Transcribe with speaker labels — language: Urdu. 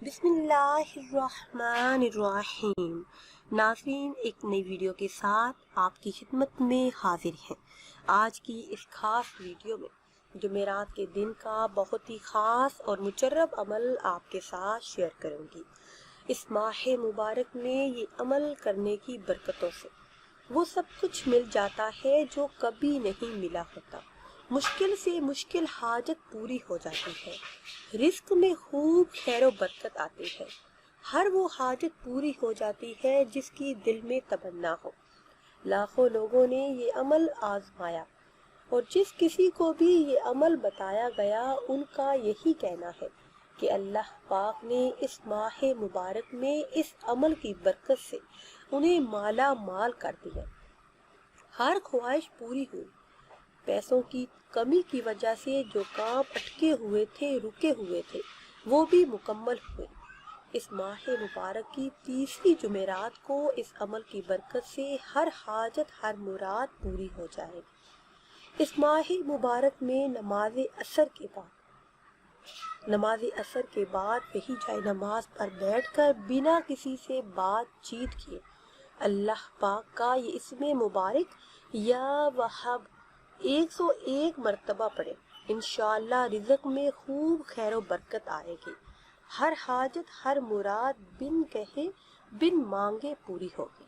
Speaker 1: بسم اللہ الرحمن الرحیم۔ ناظرین، ایک نئی ویڈیو کے ساتھ آپ کی خدمت میں حاضر ہیں۔ آج کی اس خاص ویڈیو میں جمعرات کے دن کا بہت ہی خاص اور مجرب عمل آپ کے ساتھ شیئر کروں گی۔ اس ماہ مبارک میں یہ عمل کرنے کی برکتوں سے وہ سب کچھ مل جاتا ہے جو کبھی نہیں ملا ہوتا۔ مشکل سے مشکل حاجت پوری ہو جاتی ہے، رزق میں خوب خیر و برکت آتی ہے، ہر وہ حاجت پوری ہو جاتی ہے جس کی دل میں تمنا ہو۔ لاکھوں لوگوں نے یہ عمل آزمایا اور جس کسی کو بھی یہ عمل بتایا گیا ان کا یہی کہنا ہے کہ اللہ پاک نے اس ماہ مبارک میں اس عمل کی برکت سے انہیں مالا مال کر دیا۔ ہر خواہش پوری ہوئی، پیسوں کی کمی کی وجہ سے جو کام اٹکے ہوئے تھے، رکے ہوئے تھے، وہ بھی مکمل ہوئے۔ اس ماہ مبارک کی تیسری جمعرات کو اس عمل کی برکت سے ہر حاجت، ہر مراد پوری ہو جائے گی۔ اس ماہ مبارک میں نماز عصر کے بعد وہی جائے نماز پر بیٹھ کر بنا کسی سے بات چیت کیے اللہ پاک کا یہ اسم مبارک یا وہاب 101 مرتبہ پڑھے، انشاءاللہ رزق میں خوب خیر و برکت آئے گی، ہر حاجت، ہر مراد بن کہے بن مانگے پوری ہوگی۔